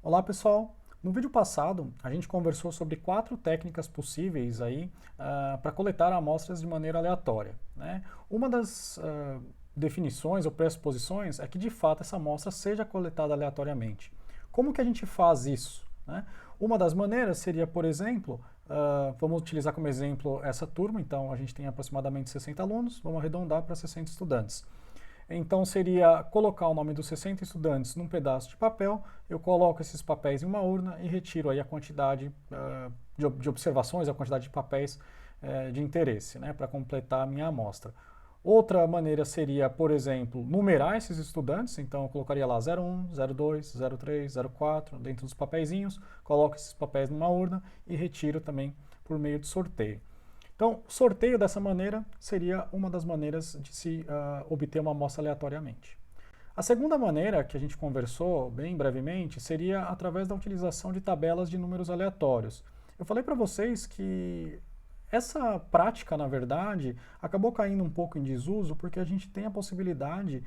Olá pessoal, no vídeo passado a gente conversou sobre 4 técnicas possíveis aí para coletar amostras de maneira aleatória, né? Uma das definições ou pressuposições é que de fato essa amostra seja coletada aleatoriamente. Como que a gente faz isso, né? Uma das maneiras seria, por exemplo, vamos utilizar como exemplo essa turma, então a gente tem aproximadamente 60 alunos, vamos arredondar para 60 estudantes. Então seria colocar o nome dos 60 estudantes num pedaço de papel, eu coloco esses papéis em uma urna e retiro aí a quantidade de observações, a quantidade de papéis de interesse, né, para completar a minha amostra. Outra maneira seria, por exemplo, numerar esses estudantes, então eu colocaria lá 01, 02, 03, 04 dentro dos papeizinhos, coloco esses papéis numa urna e retiro também por meio de sorteio. Então, sorteio dessa maneira seria uma das maneiras de se obter uma amostra aleatoriamente. A segunda maneira, que a gente conversou bem brevemente, seria através da utilização de tabelas de números aleatórios. Eu falei para vocês que essa prática, na verdade, acabou caindo um pouco em desuso porque a gente tem a possibilidade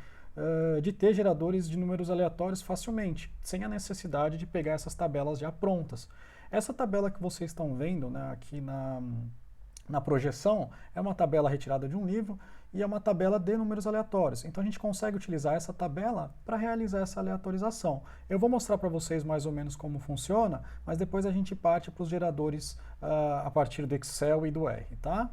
de ter geradores de números aleatórios facilmente, sem a necessidade de pegar essas tabelas já prontas. Essa tabela que vocês estão vendo, né, aqui na projeção, é uma tabela retirada de um livro e é uma tabela de números aleatórios. Então a gente consegue utilizar essa tabela para realizar essa aleatorização. Eu vou mostrar para vocês mais ou menos como funciona, mas depois a gente parte para os geradores a partir do Excel e do R, tá?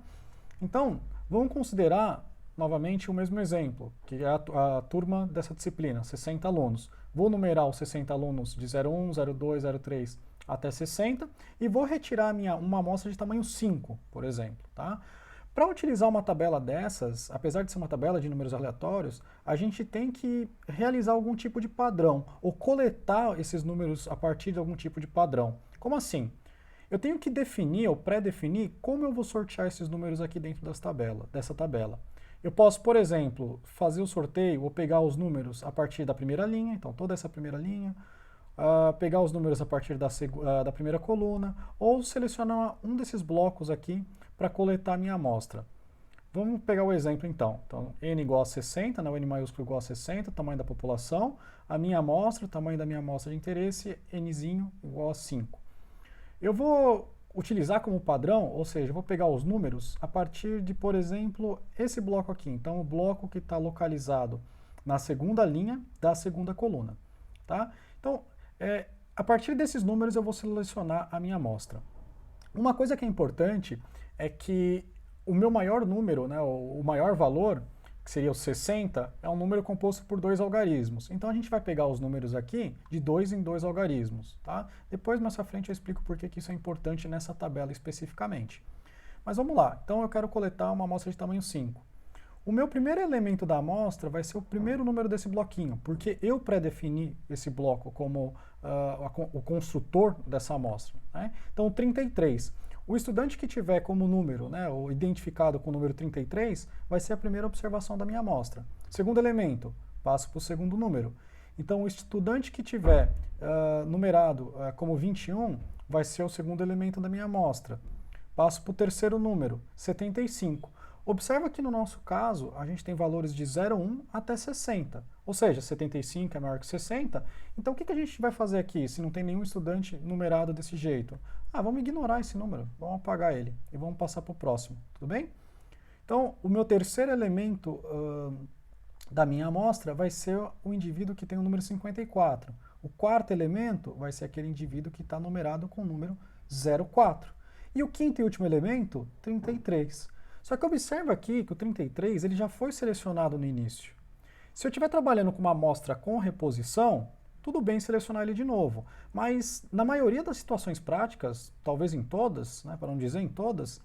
Então, vamos considerar novamente o mesmo exemplo, que é a turma dessa disciplina, 60 alunos. Vou numerar os 60 alunos de 01, 02, 03 até 60 e vou retirar uma amostra de tamanho 5, por exemplo. Tá? Para utilizar uma tabela dessas, apesar de ser uma tabela de números aleatórios, a gente tem que realizar algum tipo de padrão, ou coletar esses números a partir de algum tipo de padrão. Como assim? Eu tenho que definir ou pré-definir como eu vou sortear esses números aqui dentro dessa tabela. Eu posso, por exemplo, fazer o sorteio ou pegar os números a partir da primeira linha, então toda essa primeira linha, pegar os números a partir da primeira coluna, ou selecionar um desses blocos aqui para coletar a minha amostra. Vamos pegar o exemplo então. Então, n igual a 60, né, o n maiúsculo igual a 60, tamanho da população, a minha amostra, o tamanho da minha amostra de interesse, nzinho igual a 5. Eu vou utilizar como padrão, ou seja, eu vou pegar os números a partir de, por exemplo, esse bloco aqui. Então, o bloco que está localizado na segunda linha da segunda coluna. Tá? Então, a partir desses números eu vou selecionar a minha amostra. Uma coisa que é importante é que o meu maior número, né, o maior valor, que seria o 60, é um número composto por 2 algarismos. Então a gente vai pegar os números aqui de 2 em 2 algarismos. Tá? Depois, mais à frente, eu explico por que isso é importante nessa tabela especificamente. Mas vamos lá. Então eu quero coletar uma amostra de tamanho 5. O meu primeiro elemento da amostra vai ser o primeiro número desse bloquinho, porque eu pré-defini esse bloco como o construtor dessa amostra. Né? Então, o 33. O estudante que tiver como número, né, ou identificado com o número 33, vai ser a primeira observação da minha amostra. Segundo elemento, passo para o segundo número. Então, o estudante que tiver numerado como 21, vai ser o segundo elemento da minha amostra. Passo para o terceiro número, 75. Observa que no nosso caso, a gente tem valores de 0,1 até 60, ou seja, 75 é maior que 60, então o que a gente vai fazer aqui se não tem nenhum estudante numerado desse jeito? Vamos ignorar esse número, vamos apagar ele e vamos passar para o próximo, tudo bem? Então, o meu terceiro elemento da minha amostra vai ser o indivíduo que tem o número 54. O quarto elemento vai ser aquele indivíduo que está numerado com o número 04. E o quinto e último elemento, 33. Só que observa aqui que o 33 ele já foi selecionado no início. Se eu estiver trabalhando com uma amostra com reposição, tudo bem selecionar ele de novo. Mas na maioria das situações práticas, talvez em todas, né, para não dizer em todas,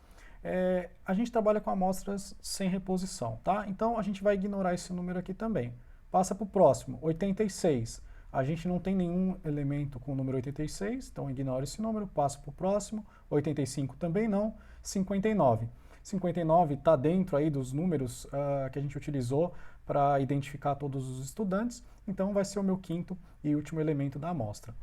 a gente trabalha com amostras sem reposição. Tá? Então a gente vai ignorar esse número aqui também. Passa para o próximo, 86. A gente não tem nenhum elemento com o número 86, então ignora esse número, passa para o próximo. 85 também não. 59. 59 está dentro aí dos números que a gente utilizou para identificar todos os estudantes, então vai ser o meu quinto e último elemento da amostra.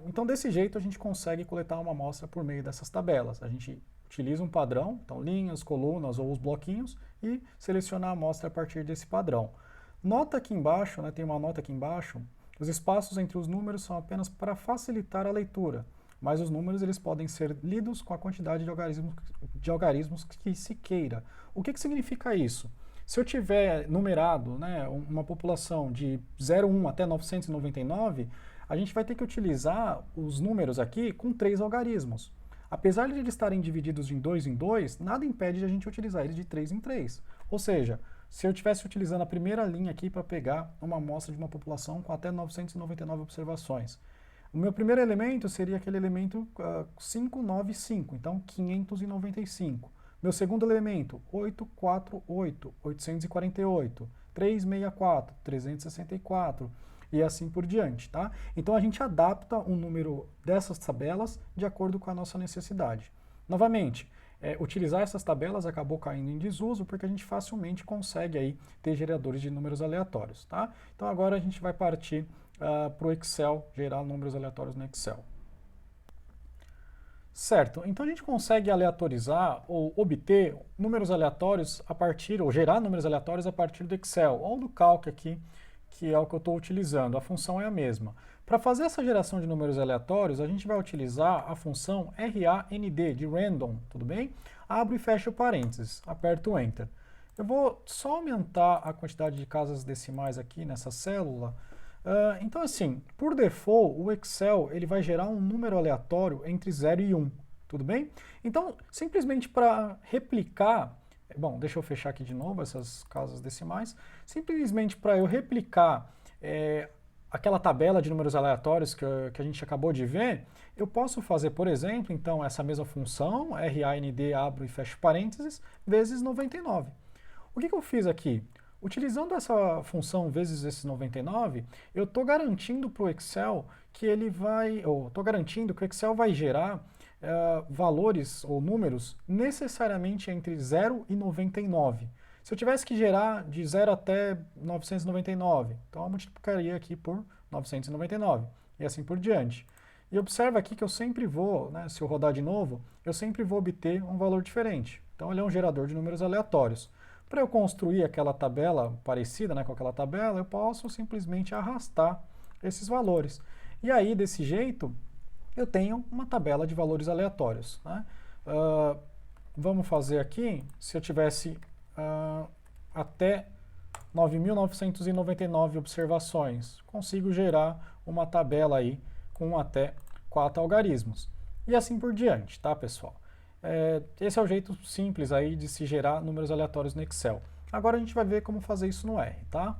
Então desse jeito a gente consegue coletar uma amostra por meio dessas tabelas. A gente utiliza um padrão, então linhas, colunas ou os bloquinhos, e seleciona a amostra a partir desse padrão. Nota aqui embaixo, né, tem uma nota aqui embaixo, Os espaços entre os números são apenas para facilitar a leitura, mas os números eles podem ser lidos com a quantidade de algarismos que se queira. O que significa isso? Se eu tiver numerado, né, uma população de 01 até 999, a gente vai ter que utilizar os números aqui com 3 algarismos. Apesar de eles estarem divididos de 2 em 2, nada impede de a gente utilizar eles de 3 em 3. Ou seja, se eu estivesse utilizando a primeira linha aqui para pegar uma amostra de uma população com até 999 observações, o meu primeiro elemento seria aquele elemento 595, então 595. Meu segundo elemento, 848, 848, 364, 364 e assim por diante, tá? Então a gente adapta o número dessas tabelas de acordo com a nossa necessidade. Novamente, utilizar essas tabelas acabou caindo em desuso porque a gente facilmente consegue aí ter geradores de números aleatórios, tá? Então agora a gente vai partir para o Excel, gerar números aleatórios no Excel. Certo, então a gente consegue aleatorizar ou obter números aleatórios a partir, ou gerar números aleatórios a partir do Excel, ou do Calc aqui, que é o que eu estou utilizando. A função é a mesma. Para fazer essa geração de números aleatórios, a gente vai utilizar a função RAND, de random, tudo bem? Abro e fecho parênteses, aperto Enter. Eu vou só aumentar a quantidade de casas decimais aqui nessa célula. Então, assim, por default, o Excel ele vai gerar um número aleatório entre 0 e 1, tudo bem? Então, simplesmente para replicar, bom, deixa eu fechar aqui de novo essas casas decimais, simplesmente para eu replicar aquela tabela de números aleatórios que a gente acabou de ver, eu posso fazer, por exemplo, então, essa mesma função, RAND, abro e fecho parênteses, vezes 99. O que eu fiz aqui? Utilizando essa função vezes esse 99, eu estou garantindo para o Excel que ele vai, ou estou garantindo que o Excel vai gerar valores ou números necessariamente entre 0 e 99. Se eu tivesse que gerar de 0 até 999, então eu multiplicaria aqui por 999 e assim por diante. E observa aqui que eu sempre vou, né, se eu rodar de novo, eu sempre vou obter um valor diferente. Então ele é um gerador de números aleatórios. Para eu construir aquela tabela parecida, né, com aquela tabela, eu posso simplesmente arrastar esses valores. E aí, desse jeito, eu tenho uma tabela de valores aleatórios, né? Vamos fazer aqui, se eu tivesse até 9.999 observações, consigo gerar uma tabela aí com até 4 algarismos. E assim por diante, tá, pessoal? Esse é o jeito simples aí de se gerar números aleatórios no Excel. Agora a gente vai ver como fazer isso no R, tá?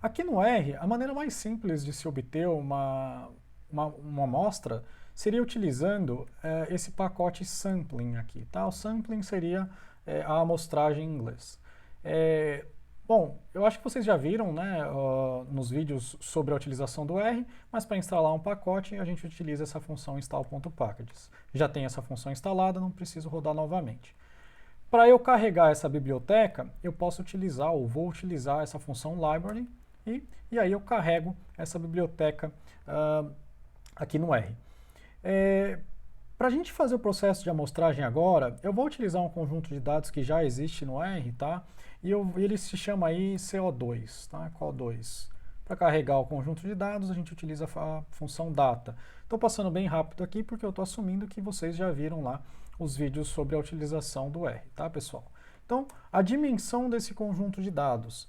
Aqui no R, a maneira mais simples de se obter uma amostra seria utilizando esse pacote sampling aqui, tá? O sampling seria a amostragem em inglês. Bom, eu acho que vocês já viram, né, nos vídeos sobre a utilização do R, mas para instalar um pacote a gente utiliza essa função install.packages. Já tem essa função instalada, não preciso rodar novamente. Para eu carregar essa biblioteca, eu posso utilizar ou vou utilizar essa função library e aí eu carrego essa biblioteca aqui no R. Para a gente fazer o processo de amostragem agora, eu vou utilizar um conjunto de dados que já existe no R, tá? E ele se chama aí CO2, tá? CO2. Para carregar o conjunto de dados, a gente utiliza a função data. Estou passando bem rápido aqui porque eu estou assumindo que vocês já viram lá os vídeos sobre a utilização do R, tá, pessoal? Então, a dimensão desse conjunto de dados.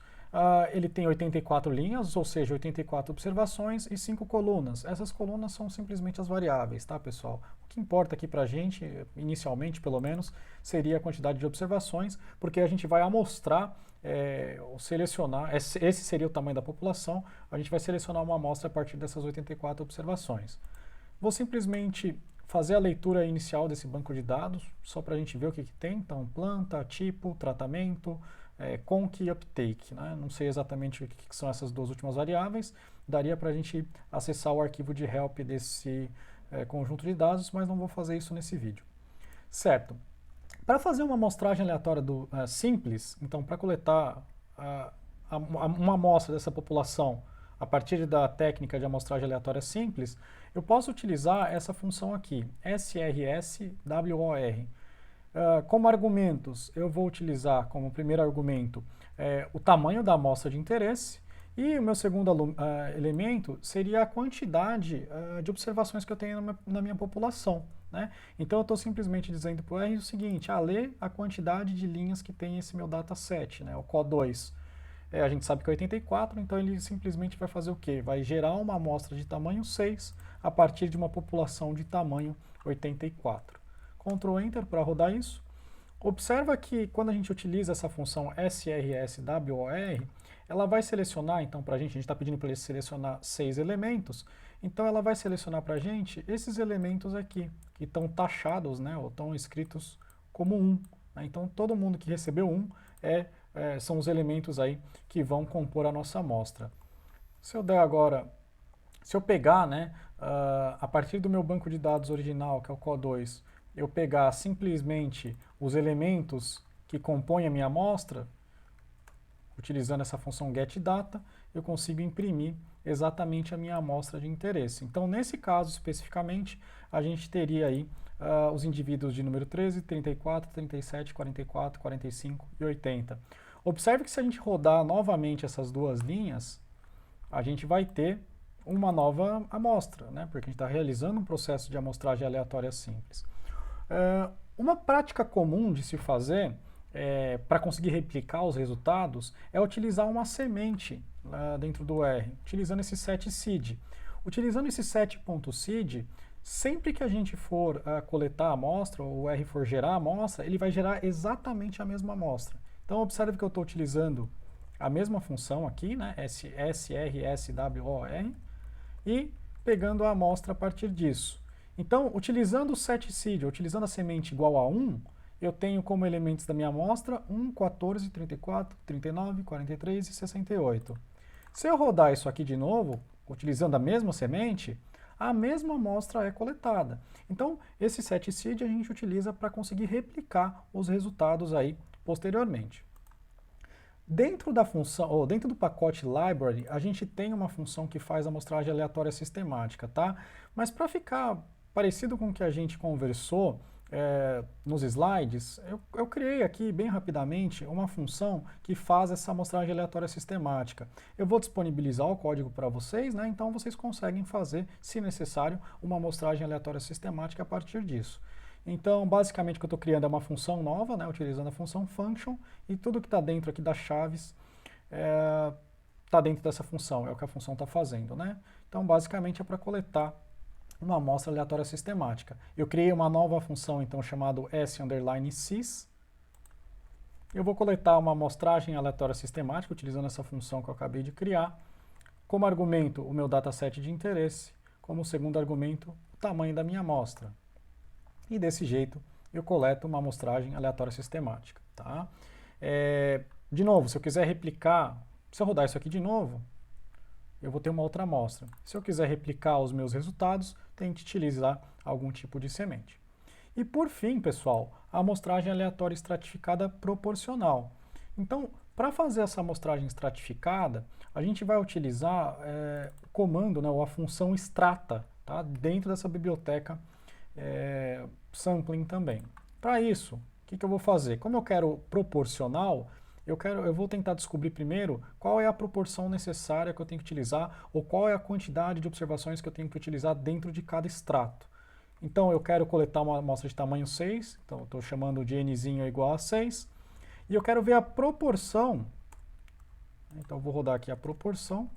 Ele tem 84 linhas, ou seja, 84 observações e 5 colunas. Essas colunas são simplesmente as variáveis, tá, pessoal? O que importa aqui pra gente, inicialmente pelo menos, seria a quantidade de observações, porque a gente vai amostrar, ou selecionar, esse seria o tamanho da população, a gente vai selecionar uma amostra a partir dessas 84 observações. Vou simplesmente fazer a leitura inicial desse banco de dados, só para a gente ver o que tem. Então, planta, tipo, tratamento, conc e uptake, né? Não sei exatamente o que são essas duas últimas variáveis, daria para a gente acessar o arquivo de help desse conjunto de dados, mas não vou fazer isso nesse vídeo. Certo. Para fazer uma amostragem aleatória simples, então para coletar uma amostra dessa população a partir da técnica de amostragem aleatória simples, eu posso utilizar essa função aqui, srswor. Como argumentos, eu vou utilizar como primeiro argumento o tamanho da amostra de interesse E o meu segundo elemento seria a quantidade de observações que eu tenho na minha população, né? Então eu estou simplesmente dizendo para o R o seguinte, lê a quantidade de linhas que tem esse meu dataset, né? O CO2. A gente sabe que é 84, então ele simplesmente vai fazer o quê? Vai gerar uma amostra de tamanho 6 a partir de uma população de tamanho 84. Ctrl Enter para rodar isso. Observa que quando a gente utiliza essa função srswor, ela vai selecionar, então para a gente está pedindo para ele selecionar 6 elementos, então ela vai selecionar para a gente esses elementos aqui, que estão taxados, né, ou estão escritos como 1. Né? Então todo mundo que recebeu 1 são os elementos aí que vão compor a nossa amostra. Se eu der agora, se eu pegar, né, a partir do meu banco de dados original, que é o CO2, eu pegar simplesmente os elementos que compõem a minha amostra, utilizando essa função getData, eu consigo imprimir exatamente a minha amostra de interesse. Então, nesse caso especificamente, a gente teria aí os indivíduos de número 13, 34, 37, 44, 45 e 80. Observe que se a gente rodar novamente essas duas linhas, a gente vai ter uma nova amostra, né? Porque a gente está realizando um processo de amostragem aleatória simples. Uma prática comum de se fazer para conseguir replicar os resultados é utilizar uma semente dentro do R, utilizando esse setSeed. Utilizando esse set.seed, sempre que a gente for coletar a amostra, ou o R for gerar a amostra, ele vai gerar exatamente a mesma amostra. Então observe que eu estou utilizando a mesma função aqui, né, srswor, e pegando a amostra a partir disso. Então, utilizando o setSeed, utilizando a semente igual a 1, eu tenho como elementos da minha amostra 1, 14, 34, 39, 43 e 68. Se eu rodar isso aqui de novo, utilizando a mesma semente, a mesma amostra é coletada. Então, esse setSeed a gente utiliza para conseguir replicar os resultados aí posteriormente. Dentro da função, ou dentro do pacote library, a gente tem uma função que faz amostragem aleatória sistemática, tá? Mas para ficar parecido com o que a gente conversou nos slides, eu criei aqui bem rapidamente uma função que faz essa amostragem aleatória sistemática. Eu vou disponibilizar o código para vocês, né? Então vocês conseguem fazer, se necessário, uma amostragem aleatória sistemática a partir disso. Então, basicamente, o que eu estou criando é uma função nova, né, utilizando a função function, e tudo que está dentro aqui das chaves está dentro dessa função, é o que a função está fazendo. Né? Então, basicamente, é para coletar uma amostra aleatória sistemática. Eu criei uma nova função, então, chamada s_sys. Eu vou coletar uma amostragem aleatória sistemática, utilizando essa função que eu acabei de criar. Como argumento, o meu dataset de interesse. Como segundo argumento, o tamanho da minha amostra. E desse jeito eu coleto uma amostragem aleatória sistemática. Tá? De novo, se eu quiser replicar, se eu rodar isso aqui de novo, eu vou ter uma outra amostra. Se eu quiser replicar os meus resultados, tenho que utilizar algum tipo de semente. E por fim, pessoal, a amostragem aleatória estratificada proporcional. Então, para fazer essa amostragem estratificada, a gente vai utilizar o comando, né, ou a função extrata, tá, dentro dessa biblioteca sampling também. Para isso, o que eu vou fazer? Como eu quero proporcional, eu vou tentar descobrir primeiro qual é a proporção necessária que eu tenho que utilizar ou qual é a quantidade de observações que eu tenho que utilizar dentro de cada extrato. Então eu quero coletar uma amostra de tamanho 6, então estou chamando de nzinho igual a 6, e eu quero ver a proporção, então eu vou rodar aqui a proporção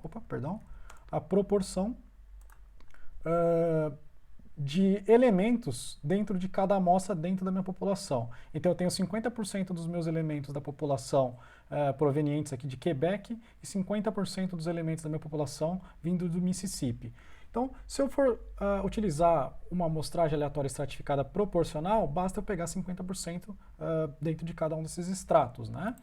de elementos dentro de cada amostra dentro da minha população. Então eu tenho 50% dos meus elementos da população provenientes aqui de Quebec e 50% dos elementos da minha população vindo do Mississippi. Então, se eu for utilizar uma amostragem aleatória estratificada proporcional, basta eu pegar 50% dentro de cada um desses extratos. Né?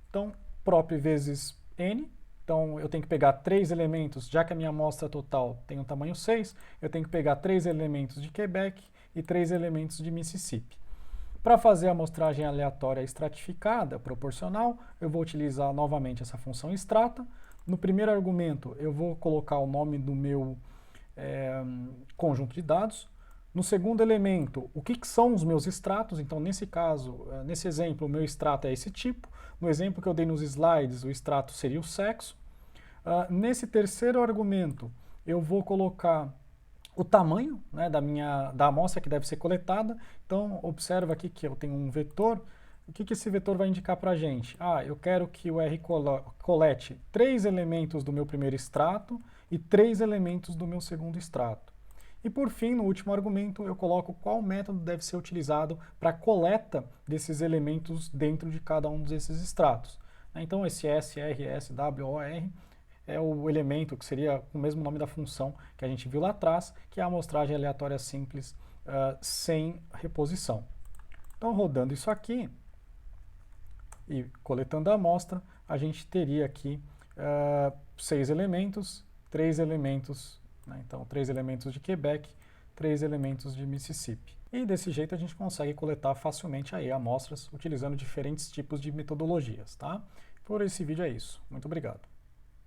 Então, prop vezes n. Então, eu tenho que pegar 3 elementos, já que a minha amostra total tem um tamanho 6, eu tenho que pegar 3 elementos de Quebec e 3 elementos de Mississippi. Para fazer a amostragem aleatória estratificada, proporcional, eu vou utilizar novamente essa função extrata. No primeiro argumento, eu vou colocar o nome do meu conjunto de dados. No segundo elemento, o que são os meus extratos? Então, nesse caso, nesse exemplo, o meu extrato é esse tipo. No exemplo que eu dei nos slides, o extrato seria o sexo. Nesse terceiro argumento, eu vou colocar o tamanho, né, da amostra que deve ser coletada. Então, observa aqui que eu tenho um vetor. O que esse vetor vai indicar para a gente? Eu quero que o R colete 3 elementos do meu primeiro extrato e 3 elementos do meu segundo extrato. E por fim, no último argumento, eu coloco qual método deve ser utilizado para a coleta desses elementos dentro de cada um desses extratos. Então, esse SRSWOR é o elemento que seria o mesmo nome da função que a gente viu lá atrás, que é a amostragem aleatória simples sem reposição. Então, rodando isso aqui e coletando a amostra, a gente teria aqui 6 elementos, 3 elementos, né? Então 3 elementos de Quebec, 3 elementos de Mississippi. E desse jeito a gente consegue coletar facilmente aí amostras utilizando diferentes tipos de metodologias, tá? Por esse vídeo é isso. Muito obrigado.